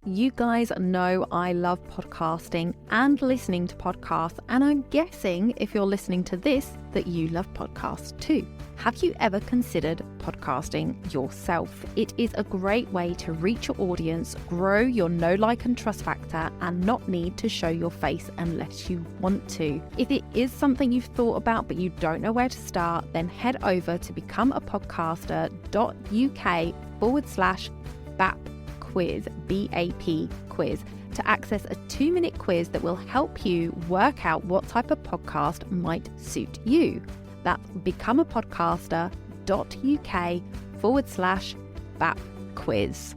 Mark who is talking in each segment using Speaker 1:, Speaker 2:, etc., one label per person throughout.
Speaker 1: You guys know I love podcasting and listening to podcasts, and I'm guessing if you're listening to this that you love podcasts too. Have you ever considered podcasting yourself? It is a great way to reach your audience, grow your know, like and trust factor, and not need to show your face unless you want to. If it is something you've thought about but you don't know where to start, then head over to becomeapodcaster.uk/BAP quiz, BAP quiz, to access a 2-minute quiz that will help you work out what type of podcast might suit you. That's becomeapodcaster.uk/BAP quiz.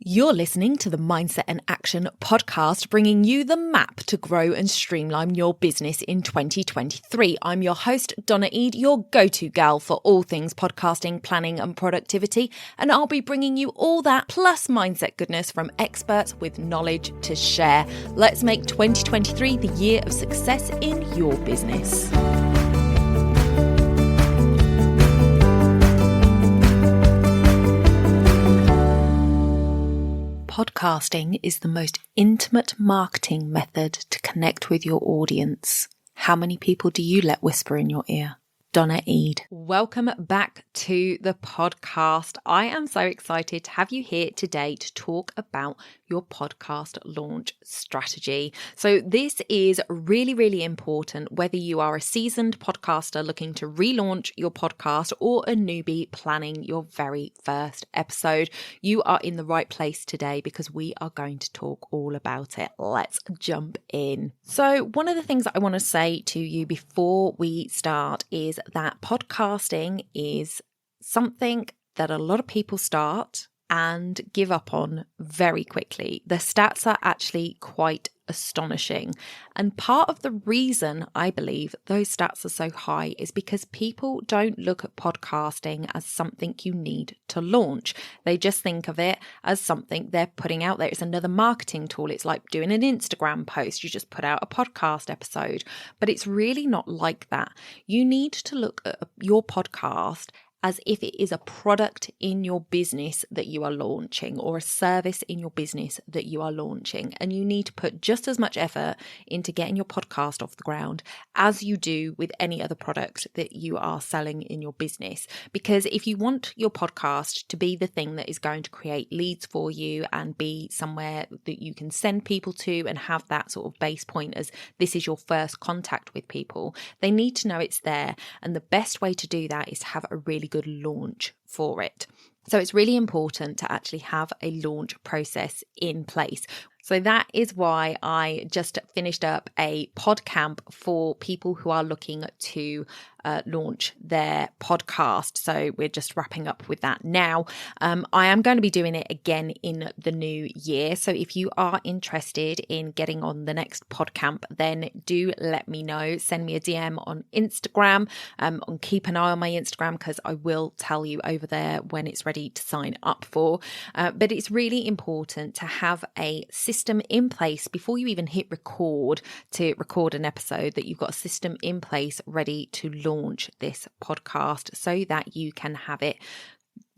Speaker 2: You're listening to the Mindset and Action podcast, bringing you the map to grow and streamline your business in 2023. I'm your host, Donna Eade, your go-to gal for all things podcasting, planning and productivity. And I'll be bringing you all that plus mindset goodness from experts with knowledge to share. Let's make 2023 the year of success in your business. Podcasting is the most intimate marketing method to connect with your audience. How many people do you let whisper in your ear? Donna Eade. Welcome back to the podcast. I am so excited to have you here today to talk about your podcast launch strategy. So this is really, really important whether you are a seasoned podcaster looking to relaunch your podcast or a newbie planning your very first episode. You are in the right place today because we are going to talk all about it. Let's jump in. So one of the things that I want to say to you before we start is that podcasting is something that a lot of people start and give up on very quickly. The stats are actually quite astonishing. And part of the reason I believe those stats are so high is because people don't look at podcasting as something you need to launch. They just think of it as something they're putting out there. It's another marketing tool. It's like doing an Instagram post. You just put out a podcast episode, but it's really not like that. You need to look at your podcast as if it is a product in your business that you are launching or a service in your business that you are launching. And you need to put just as much effort into getting your podcast off the ground as you do with any other product that you are selling in your business. Because if you want your podcast to be the thing that is going to create leads for you and be somewhere that you can send people to and have that sort of base point as this is your first contact with people, they need to know it's there. And the best way to do that is to have a really good launch for it. So it's really important to actually have a launch process in place. So that is why I just finished up a pod camp for people who are looking to launch their podcast. So we're just wrapping up with that now. I am going to be doing it again in the new year. So if you are interested in getting on the next pod camp, then do let me know. Send me a DM on Instagram. And keep an eye on my Instagram because I will tell you over there when it's ready to sign up for. But it's really important to have a system in place before you even hit record to record an episode, that you've got a system in place ready to launch this podcast so that you can have it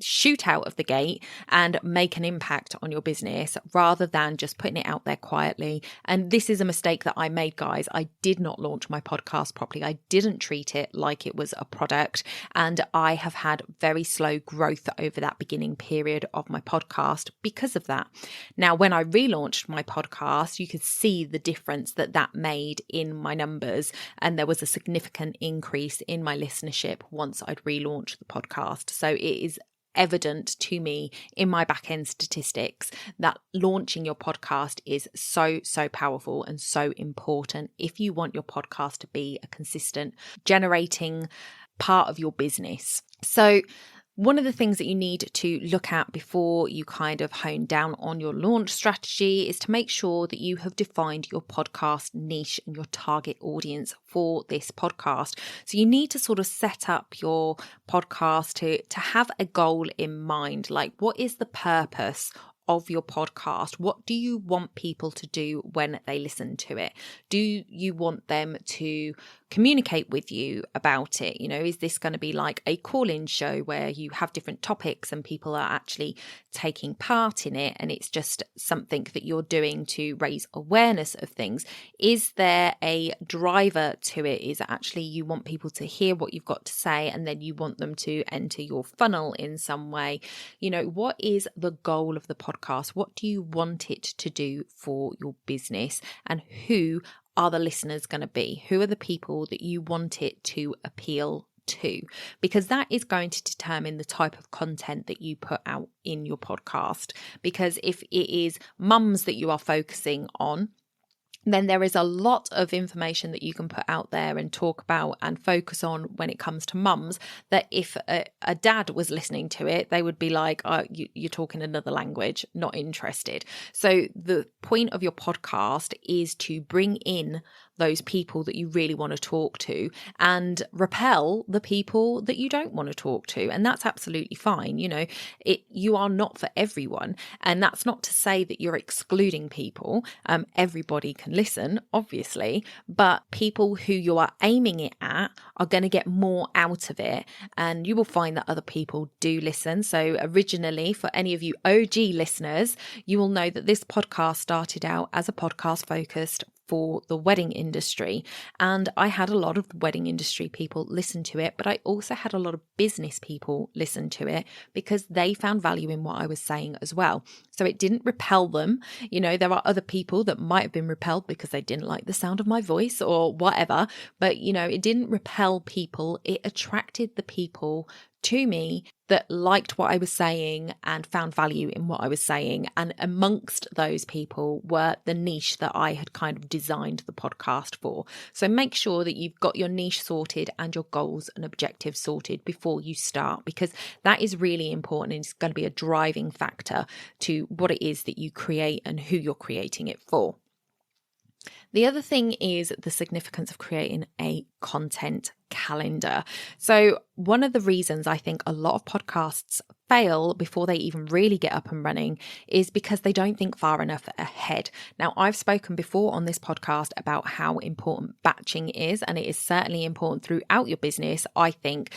Speaker 2: shoot out of the gate and make an impact on your business rather than just putting it out there quietly. And this is a mistake that I made, guys. I did not launch my podcast properly. I didn't treat it like it was a product. And I have had very slow growth over that beginning period of my podcast because of that. Now, when I relaunched my podcast, you could see the difference that that made in my numbers. And there was a significant increase in my listenership once I'd relaunched the podcast. So it is evident to me in my back end statistics that launching your podcast is so powerful and so important if you want your podcast to be a consistent generating part of your business. So one of the things that you need to look at before you kind of hone down on your launch strategy is to make sure that you have defined your podcast niche and your target audience for this podcast. So you need to sort of set up your podcast to have a goal in mind, like what is the purpose of your podcast? What do you want people to do when they listen to it? Do you want them to communicate with you about it? You know, is this going to be like a call-in show where you have different topics and people are actually taking part in it, and it's just something that you're doing to raise awareness of things? Is there a driver to it? Is it actually you want people to hear what you've got to say and then you want them to enter your funnel in some way? You know, what is the goal of the podcast? What do you want it to do for your business? And who are the listeners going to be? Who are the people that you want it to appeal to? Because that is going to determine the type of content that you put out in your podcast. Because if it is mums that you are focusing on, then there is a lot of information that you can put out there and talk about and focus on when it comes to mums, that if a dad was listening to it, they would be like, oh, you're talking another language, not interested. So the point of your podcast is to bring in those people that you really want to talk to and repel the people that you don't want to talk to. And that's absolutely fine. You know, you are not for everyone. And that's not to say that you're excluding people. Everybody can listen, obviously, but people who you are aiming it at are going to get more out of it. And you will find that other people do listen. So originally, for any of you OG listeners, you will know that this podcast started out as a podcast focused for the wedding industry. And I had a lot of wedding industry people listen to it, but I also had a lot of business people listen to it because they found value in what I was saying as well. So it didn't repel them. You know, there are other people that might have been repelled because they didn't like the sound of my voice or whatever, but you know, it didn't repel people. It attracted the people to me that liked what I was saying and found value in what I was saying. And amongst those people were the niche that I had kind of designed the podcast for. So make sure that you've got your niche sorted and your goals and objectives sorted before you start, because that is really important and it's going to be a driving factor to what it is that you create and who you're creating it for. The other thing is the significance of creating a content calendar. So one of the reasons I think a lot of podcasts fail before they even really get up and running is because they don't think far enough ahead. Now, I've spoken before on this podcast about how important batching is, and it is certainly important throughout your business. I think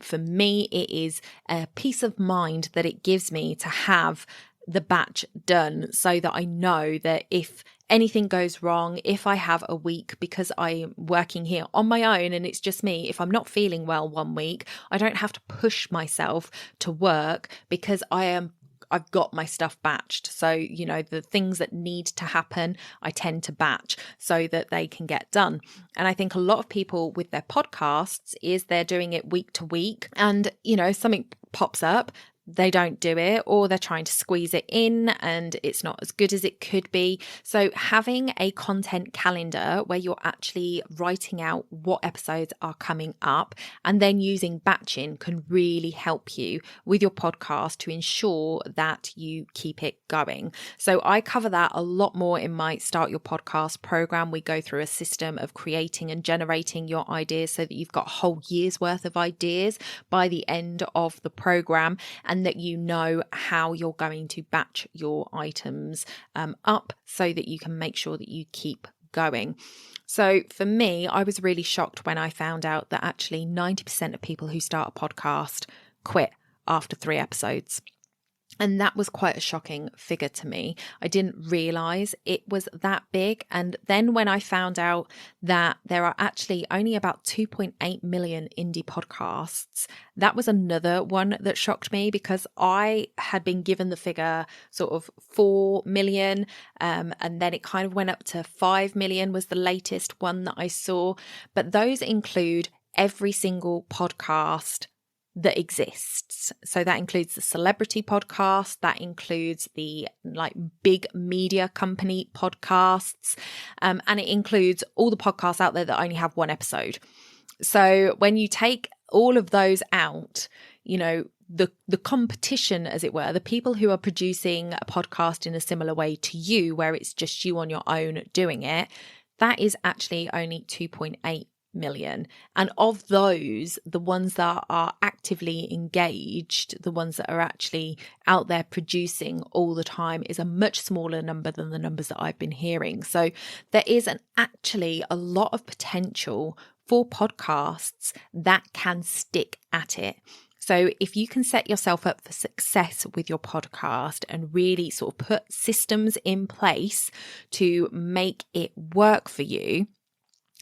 Speaker 2: for me, it is a peace of mind that it gives me to have the batch done so that I know that if anything goes wrong, if I have a week because I'm working here on my own and it's just me, if I'm not feeling well one week, I don't have to push myself to work because I've got my stuff batched. So, you know, the things that need to happen, I tend to batch so that they can get done. And I think a lot of people with their podcasts is they're doing it week to week and, you know, something pops up, they don't do it, or they're trying to squeeze it in and it's not as good as it could be. So having a content calendar where you're actually writing out what episodes are coming up and then using batching can really help you with your podcast to ensure that you keep it going. So I cover that a lot more in my Start Your Podcast program. We go through a system of creating and generating your ideas so that you've got a whole year's worth of ideas by the end of the program, and that you know how you're going to batch your items up so that you can make sure that you keep going. So for me, I was really shocked when I found out that actually 90% of people who start a podcast quit after 3 episodes. And that was quite a shocking figure to me. I didn't realize it was that big. And then when I found out that there are actually only about 2.8 million indie podcasts, that was another one that shocked me, because I had been given the figure sort of 4 million. And then it kind of went up to 5 million was the latest one that I saw. But those include every single podcast that exists. So that includes the celebrity podcast, that includes the like big media company podcasts, and it includes all the podcasts out there that only have 1 episode. So when you take all of those out, you know, the competition, as it were, the people who are producing a podcast in a similar way to you, where it's just you on your own doing it, that is actually only 2.8 million. And of those, the ones that are actively engaged, the ones that are actually out there producing all the time, is a much smaller number than the numbers that I've been hearing. So there is actually a lot of potential for podcasts that can stick at it. So if you can set yourself up for success with your podcast and really sort of put systems in place to make it work for you,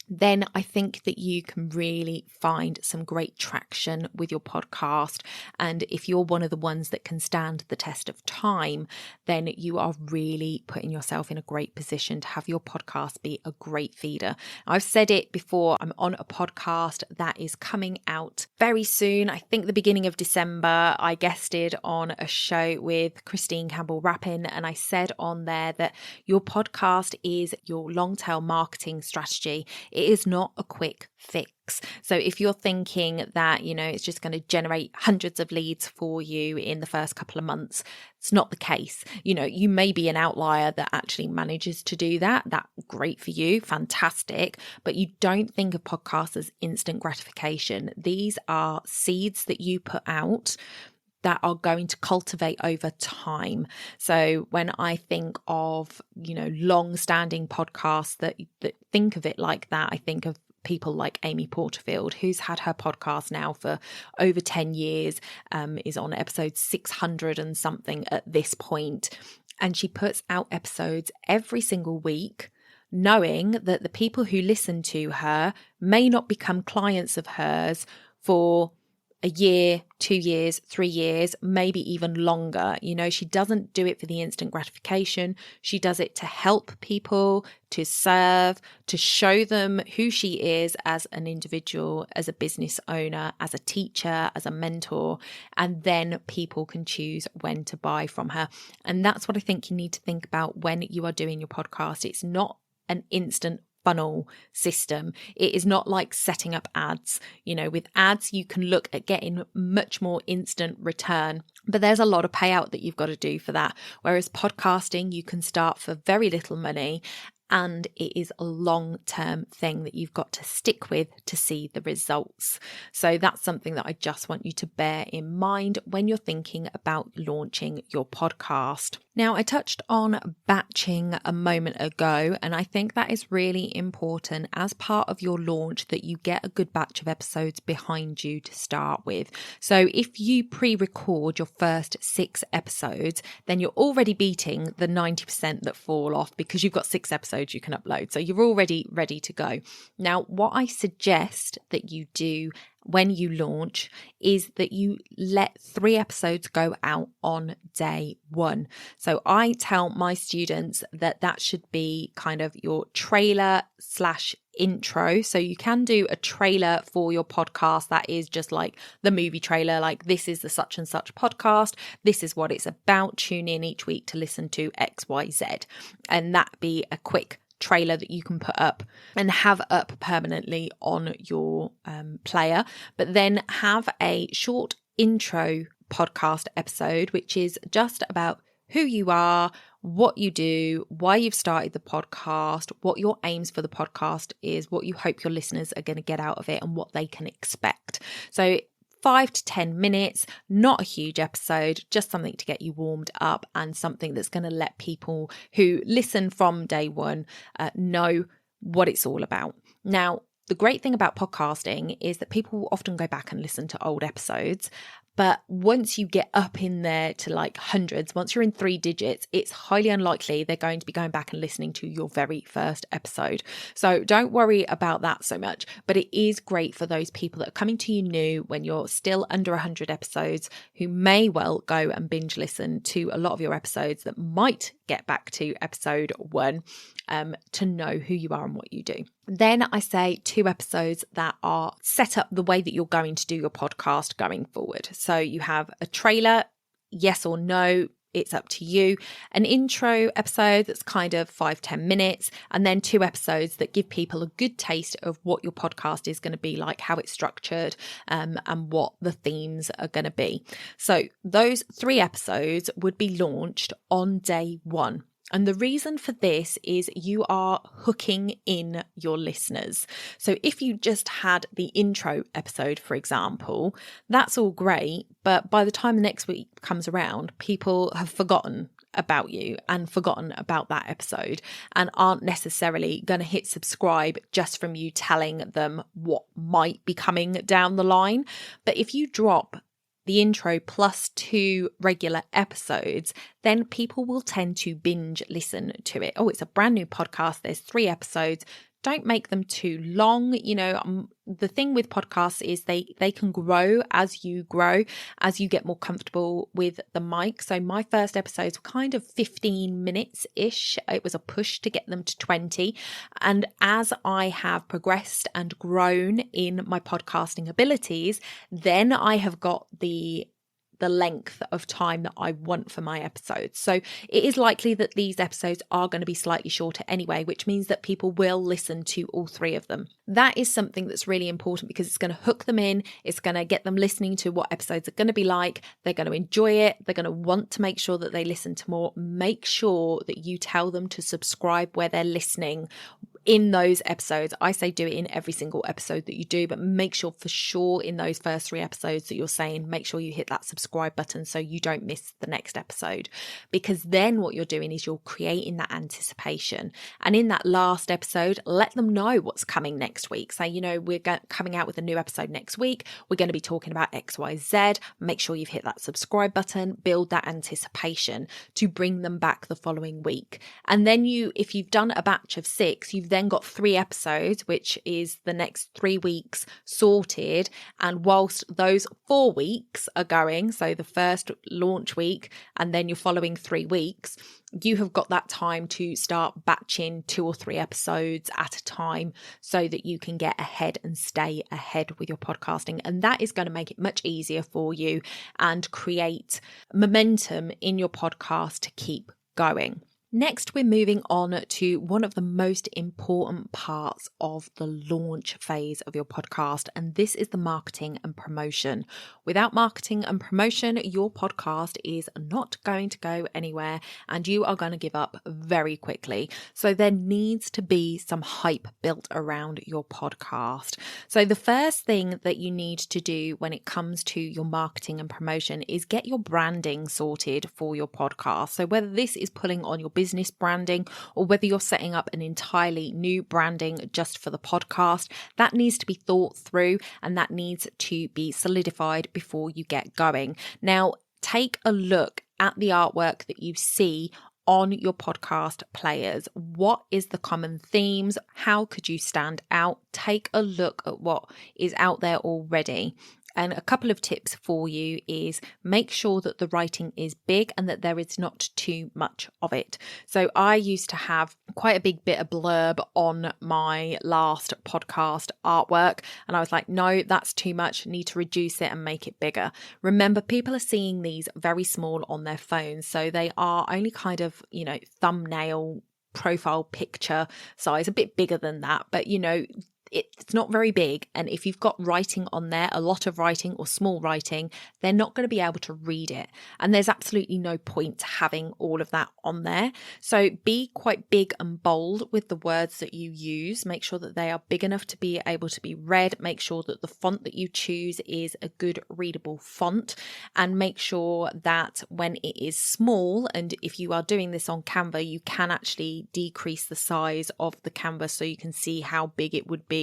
Speaker 2: then I think that you can really find some great traction with your podcast. And if you're one of the ones that can stand the test of time, then you are really putting yourself in a great position to have your podcast be a great feeder. I've said it before, I'm on a podcast that is coming out very soon. I think the beginning of December. I guested on a show with Christine Campbell-Rappin, and I said on there that your podcast is your long-tail marketing strategy. It is not a quick fix. So if you're thinking that, it's just going to generate hundreds of leads for you in the first couple of months, it's not the case. You may be an outlier that actually manages to do that. That's great for you. Fantastic. But you don't think of podcasts as instant gratification. These are seeds that you put out that are going to cultivate over time. So when I think of, long-standing podcasts that think of it like that, I think of people like Amy Porterfield, who's had her podcast now for over 10 years, is on episode 600 and something at this point. And she puts out episodes every single week, knowing that the people who listen to her may not become clients of hers for a year, 2 years, 3 years, maybe even longer. She doesn't do it for the instant gratification. She does it to help people, to serve, to show them who she is as an individual, as a business owner, as a teacher, as a mentor, and then people can choose when to buy from her. And that's what I think you need to think about when you are doing your podcast. It's not an instant funnel system. It is not like setting up ads. With ads, you can look at getting much more instant return, but there's a lot of payout that you've got to do for that. Whereas podcasting, you can start for very little money, and it is a long-term thing that you've got to stick with to see the results. So that's something that I just want you to bear in mind when you're thinking about launching your podcast. Now, I touched on batching a moment ago, and I think that is really important as part of your launch, that you get a good batch of episodes behind you to start with. So if you pre-record your first 6 episodes, then you're already beating the 90% that fall off because you've got 6 episodes you can upload. So you're already ready to go. Now, what I suggest that you do when you launch is that you let 3 episodes go out on day 1. So I tell my students that should be kind of your trailer / intro. So you can do a trailer for your podcast that is just like the movie trailer, like this is the such and such podcast, this is what it's about, tune in each week to listen to XYZ, and that be a quick trailer that you can put up and have up permanently on your player. But then have a short intro podcast episode, which is just about who you are, what you do, why you've started the podcast, what your aims for the podcast is, what you hope your listeners are going to get out of it, and what they can expect. So 5 to 10 minutes, not a huge episode, just something to get you warmed up and something that's going to let people who listen from day one know what it's all about. Now, the great thing about podcasting is that people will often go back and listen to old episodes. But once you get up in there to like hundreds, once you're in 3 digits, it's highly unlikely they're going to be going back and listening to your very first episode. So don't worry about that so much. But it is great for those people that are coming to you new when you're still under 100 episodes, who may well go and binge listen to a lot of your episodes that might get back to episode 1 to know who you are and what you do. Then I say 2 episodes that are set up the way that you're going to do your podcast going forward. So you have a trailer, yes or no, it's up to you. An intro episode that's kind of 5-10 minutes, and then 2 episodes that give people a good taste of what your podcast is going to be like, how it's structured, and what the themes are going to be. So those 3 episodes would be launched on day 1. And the reason for this is you are hooking in your listeners. So if you just had the intro episode, for example, that's all great. But by the time the next week comes around, people have forgotten about you and forgotten about that episode and aren't necessarily going to hit subscribe just from you telling them what might be coming down the line. But if you drop the intro plus 2 regular episodes, then people will tend to binge listen to it. Oh, it's a brand new podcast. There's 3 episodes. Don't make them too long. The thing with podcasts is they can grow as you grow, as you get more comfortable with the mic. So my first episodes were kind of 15 minutes-ish. It was a push to get them to 20. And as I have progressed and grown in my podcasting abilities, then I have got the length of time that I want for my episodes. So it is likely that these episodes are going to be slightly shorter anyway, which means that people will listen to all 3 of them. That is something that's really important because it's going to hook them in. It's going to get them listening to what episodes are going to be like. They're going to enjoy it. They're going to want to make sure that they listen to more. Make sure that you tell them to subscribe where they're listening in those episodes. I say do it in every single episode that you do, but make sure for sure in those first 3 episodes that you're saying, make sure you hit that subscribe button so you don't miss the next episode. Because then what you're doing is you're creating that anticipation. And in that last episode, let them know what's coming next week. Say, we're coming out with a new episode next week. We're going to be talking about XYZ. Make sure you've hit that subscribe button, build that anticipation to bring them back the following week. And then if you've done a batch of 6, you've then got 3 episodes, which is the next 3 weeks sorted. And whilst those 4 weeks are going, so the first launch week and then your following 3 weeks, you have got that time to start batching 2 or 3 episodes at a time so that you can get ahead and stay ahead with your podcasting. And that is going to make it much easier for you and create momentum in your podcast to keep going. Next, we're moving on to one of the most important parts of the launch phase of your podcast, and this is the marketing and promotion. Without marketing and promotion, your podcast is not going to go anywhere and you are going to give up very quickly. So there needs to be some hype built around your podcast. So the first thing that you need to do when it comes to your marketing and promotion is get your branding sorted for your podcast. So whether this is pulling on your business branding or whether you're setting up an entirely new branding just for the podcast, that needs to be thought through and that needs to be solidified before you get going. Now, take a look at the artwork that you see on your podcast players. What is the common themes? How could you stand out? Take a look at what is out there already. And a couple of tips for you is make sure that the writing is big and that there is not too much of it. So I used to have quite a big bit of blurb on my last podcast artwork. And I was like, no, that's too much. I need to reduce it and make it bigger. Remember, people are seeing these very small on their phones. So they are only kind of, thumbnail profile picture size, a bit bigger than that. But, it's not very big. And if you've got writing on there, a lot of writing or small writing, they're not going to be able to read it. And there's absolutely no point having all of that on there. So be quite big and bold with the words that you use. Make sure that they are big enough to be able to be read. Make sure that the font that you choose is a good readable font. And make sure that when it is small, and if you are doing this on Canva, you can actually decrease the size of the canvas so you can see how big it would be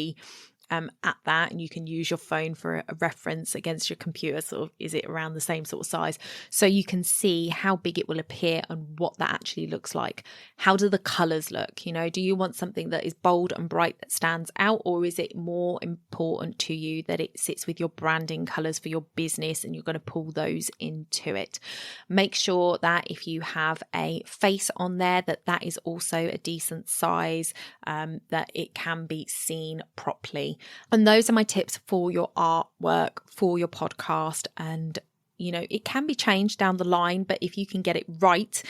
Speaker 2: at that, and you can use your phone for a reference against your computer. Sort of, is it around the same sort of size? So you can see how big it will appear and what that actually looks like. How do the colors look? Do you want something that is bold and bright that stands out, or is it more important to you that it sits with your branding colors for your business and you're going to pull those into it? Make sure that if you have a face on there, that is also a decent size, that it can be seen properly. And those are my tips for your artwork, for your podcast. And it can be changed down the line, but if you can get it right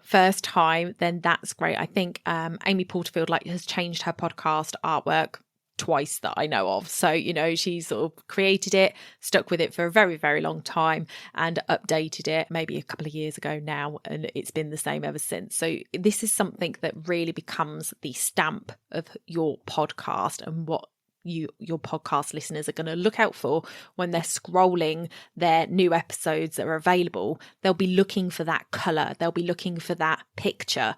Speaker 2: first time, then that's great. I think Amy Porterfield has changed her podcast artwork twice that I know of. So, she sort of created it, stuck with it for a very, very long time and updated it maybe a couple of years ago now. And it's been the same ever since. So this is something that really becomes the stamp of your podcast and what your podcast listeners are going to look out for when they're scrolling their new episodes that are available. They'll be looking for that color, they'll be looking for that picture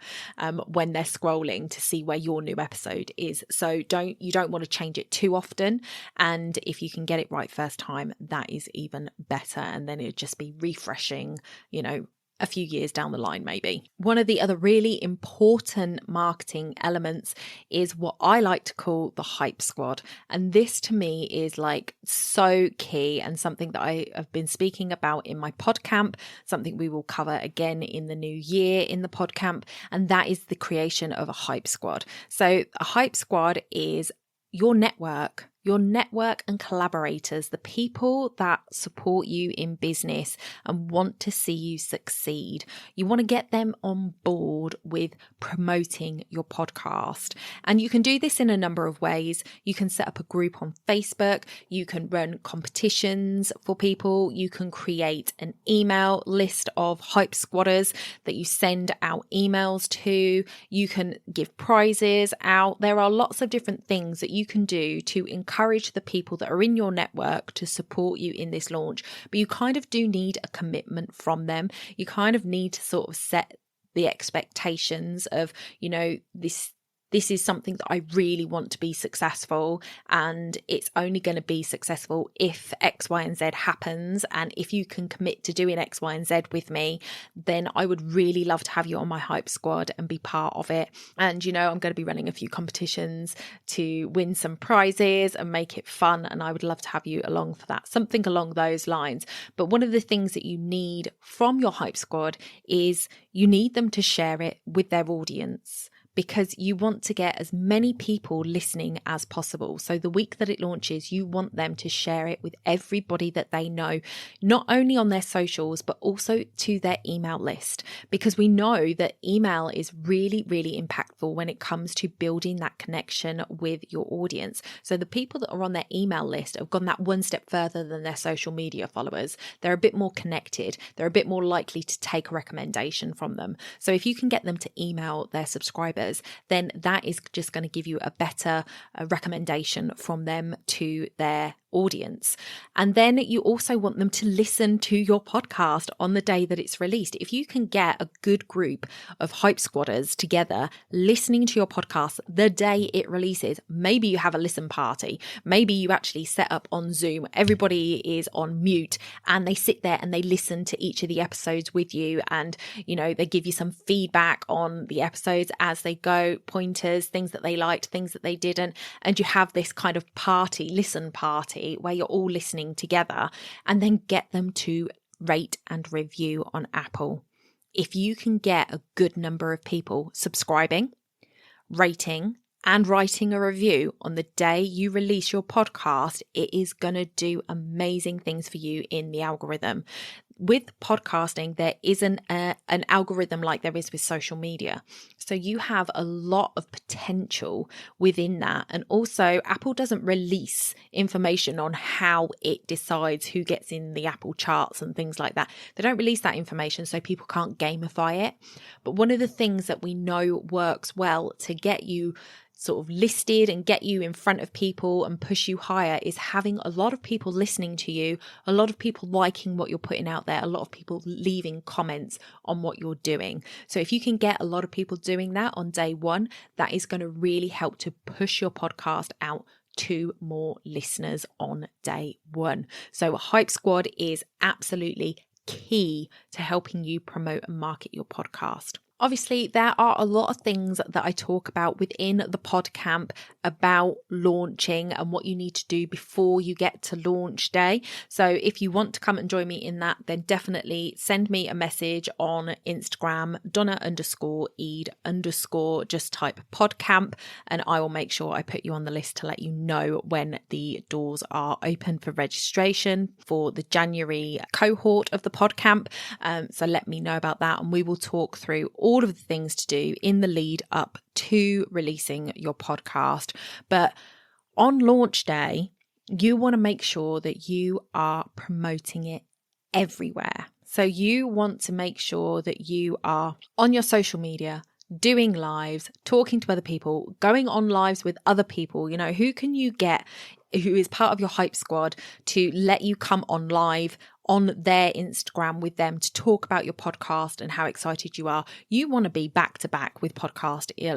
Speaker 2: when they're scrolling to see where your new episode is. So you don't want to change it too often, and if you can get it right first time, that is even better, and then it'd just be refreshing, a few years down the line maybe. One of the other really important marketing elements is what I like to call the hype squad. And this to me is like so key and something that I have been speaking about in my podcamp, something we will cover again in the new year in the podcamp, and that is the creation of a hype squad. So a hype squad is your network and collaborators, the people that support you in business and want to see you succeed. You want to get them on board with promoting your podcast. And you can do this in a number of ways. You can set up a group on Facebook. You can run competitions for people. You can create an email list of hype squatters that you send out emails to. You can give prizes out. There are lots of different things that you can do to encourage the people that are in your network to support you in this launch, but you kind of do need a commitment from them. You kind of need to sort of set the expectations of, this is something that I really want to be successful, and it's only going to be successful if X, Y, and Z happens. And if you can commit to doing X, Y, and Z with me, then I would really love to have you on my hype squad and be part of it. And, I'm going to be running a few competitions to win some prizes and make it fun. And I would love to have you along for that, something along those lines. But one of the things that you need from your hype squad is you need them to share it with their audience, because you want to get as many people listening as possible. So the week that it launches, you want them to share it with everybody that they know, not only on their socials, but also to their email list, because we know that email is really, really impactful when it comes to building that connection with your audience. So the people that are on their email list have gone that one step further than their social media followers. They're a bit more connected. They're a bit more likely to take a recommendation from them. So if you can get them to email their subscribers, then that is just going to give you a better recommendation from them to their audience. And then you also want them to listen to your podcast on the day that it's released. If you can get a good group of hype squatters together listening to your podcast the day it releases, maybe you have a listen party, maybe you actually set up on Zoom, everybody is on mute and they sit there and they listen to each of the episodes with you, and they give you some feedback on the episodes as they go, pointers, things that they liked, things that they didn't, and you have this kind of listen party where you're all listening together, and then get them to rate and review on Apple. If you can get a good number of people subscribing, rating, and writing a review on the day you release your podcast, it is going to do amazing things for you in the algorithm. With podcasting, there isn't an algorithm like there is with social media. So you have a lot of potential within that. And also, Apple doesn't release information on how it decides who gets in the Apple charts and things like that. They don't release that information so people can't gamify it. But one of the things that we know works well to get you sort of listed and get you in front of people and push you higher is having a lot of people listening to you, a lot of people liking what you're putting out there, a lot of people leaving comments on what you're doing. So if you can get a lot of people doing that on day one, that is going to really help to push your podcast out to more listeners on day one. So Hype Squad is absolutely key to helping you promote and market your podcast. Obviously, there are a lot of things that I talk about within the podcamp about launching and what you need to do before you get to launch day. So if you want to come and join me in that, then definitely send me a message on Instagram, Donna_Eid_, just type podcamp, and I will make sure I put you on the list to let you know when the doors are open for registration for the January cohort of the podcamp. So let me know about that, and we will talk through all of the things to do in the lead up to releasing your podcast. But on launch day, you want to make sure that you are promoting it everywhere. So you want to make sure that you are on your social media, doing lives, talking to other people, going on lives with other people. You know, who can you get who is part of your hype squad to let you come on live on their Instagram with them to talk about your podcast and how excited you are. You want to be back to back with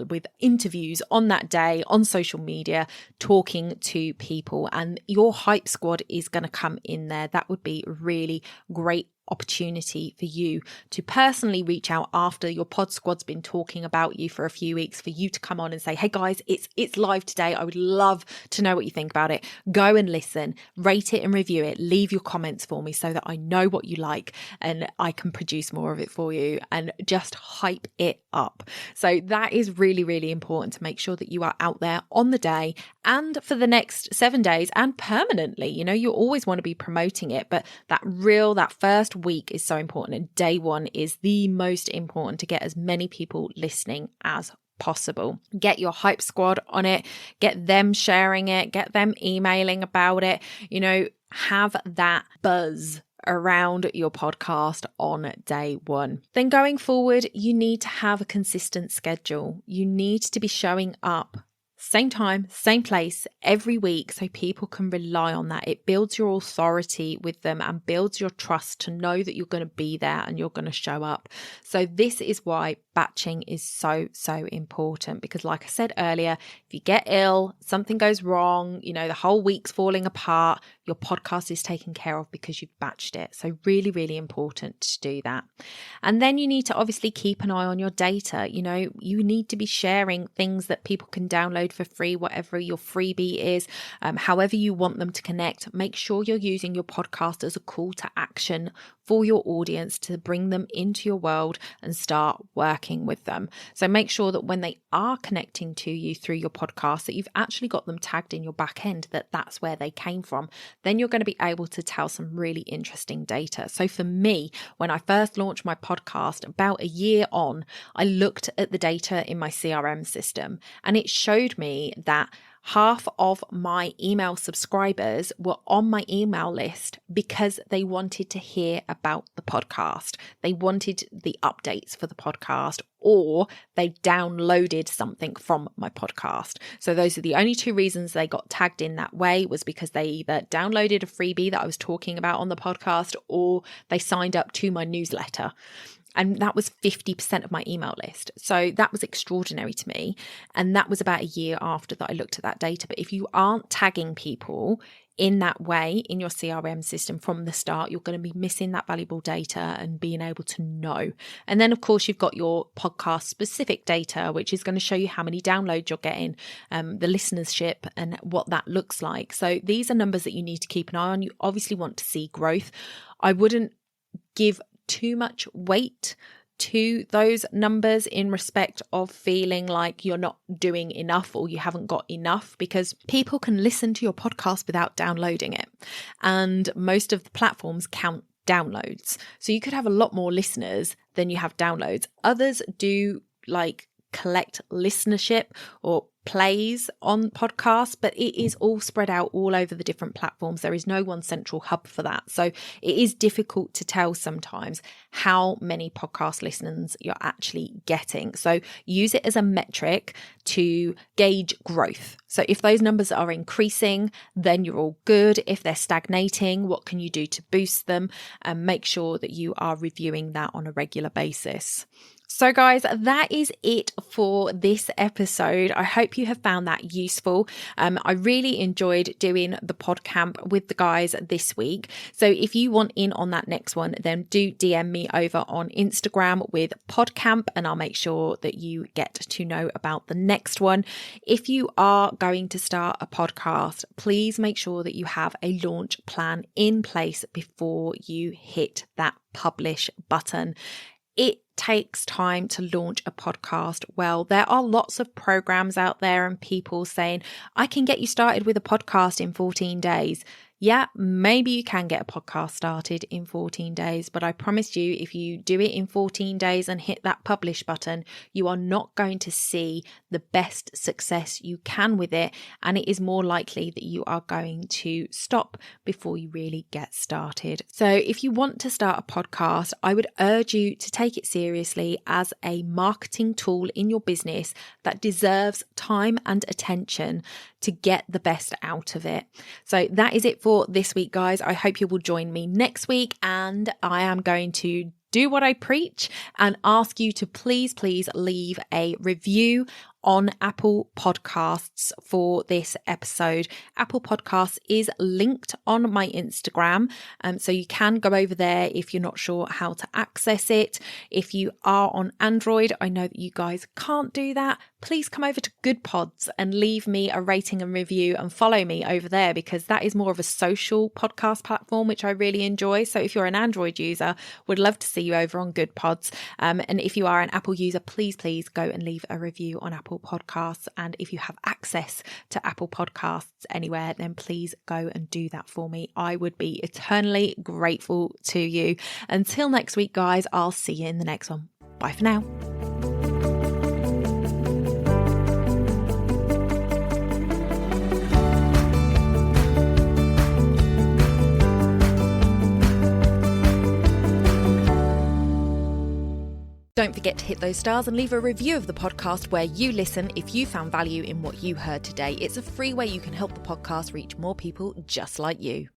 Speaker 2: with interviews on that day on social media, talking to people, and your hype squad is going to come in there. That would be really great opportunity for you to personally reach out after your pod squad's been talking about you for a few weeks, for you to come on and say, hey guys, it's live today. I would love to know what you think about it. Go and listen, rate it and review it. Leave your comments for me so that I know what you like and I can produce more of it for you, and just hype it up. So that is really, really important, to make sure that you are out there on the day and for the next 7 days and permanently. You know, you always want to be promoting it, but that first week is so important, and day one is the most important to get as many people listening as possible. Get your hype squad on it, get them sharing it, get them emailing about it, you know, have that buzz around your podcast on day one. Then going forward, you need to have a consistent schedule. You need to be showing up same time, same place every week, so people can rely on that. It builds your authority with them and builds your trust to know that you're going to be there and you're going to show up. So this is why batching is so, so important, because like I said earlier, if you get ill, something goes wrong, you know, the whole week's falling apart, your podcast is taken care of because you've batched it. So really, really important to do that. And then you need to obviously keep an eye on your data. You know, you need to be sharing things that people can download for free, whatever your freebie is, however you want them to connect. Make sure you're using your podcast as a call to action for your audience to bring them into your world and start working with them. So make sure that when they are connecting to you through your podcast, that you've actually got them tagged in your back end, that that's where they came from. Then you're going to be able to tell some really interesting data. So for me, when I first launched my podcast about a year on, I looked at the data in my CRM system, and it showed me that half of my email subscribers were on my email list because they wanted to hear about the podcast. They wanted the updates for the podcast, or they downloaded something from my podcast. So those are the only two reasons they got tagged in that way, was because they either downloaded a freebie that I was talking about on the podcast, or they signed up to my newsletter. And that was 50% of my email list. So that was extraordinary to me. And that was about a year after that I looked at that data. But if you aren't tagging people in that way in your CRM system from the start, you're going to be missing that valuable data and being able to know. And then, of course, you've got your podcast specific data, which is going to show you how many downloads you're getting, the listenership and what that looks like. So these are numbers that you need to keep an eye on. You obviously want to see growth. I wouldn't give too much weight to those numbers in respect of feeling like you're not doing enough or you haven't got enough, because people can listen to your podcast without downloading it. And most of the platforms count downloads. So you could have a lot more listeners than you have downloads. Others do like collect listenership or plays on podcasts, but it is all spread out all over the different platforms. There is no one central hub for that. So it is difficult to tell sometimes how many podcast listens you're actually getting. So use it as a metric to gauge growth. So if those numbers are increasing, then you're all good. If they're stagnating, what can you do to boost them? And make sure that you are reviewing that on a regular basis. So guys, that is it for this episode. I hope you have found that useful. I really enjoyed doing the podcamp with the guys this week. So if you want in on that next one, then do DM me over on Instagram with podcamp, and I'll make sure that you get to know about the next one. If you are going to start a podcast, please make sure that you have a launch plan in place before you hit that publish button. It takes time to launch a podcast. Well, there are lots of programs out there and people saying, I can get you started with a podcast in 14 days. Yeah, maybe you can get a podcast started in 14 days, but I promise you, if you do it in 14 days and hit that publish button, you are not going to see the best success you can with it. And it is more likely that you are going to stop before you really get started. So if you want to start a podcast, I would urge you to take it seriously as a marketing tool in your business that deserves time and attention to get the best out of it. So that is it for this week, guys. I hope you will join me next week, and I am going to do what I preach and ask you to please leave a review on Apple Podcasts for this episode. Apple Podcasts is linked on my Instagram, so you can go over there if you're not sure how to access it. If you are on Android, I know that you guys can't do that. Please come over to Good Pods and leave me a rating and review and follow me over there, because that is more of a social podcast platform, which I really enjoy. So if you're an Android user, would love to see you over on Good Pods. And if you are an Apple user, please go and leave a review on Apple Podcasts. And if you have access to Apple Podcasts anywhere, then please go and do that for me. I would be eternally grateful to you. Until next week, guys, I'll see you in the next one. Bye for now. Don't forget to hit those stars and leave a review of the podcast where you listen if you found value in what you heard today. It's a free way you can help the podcast reach more people just like you.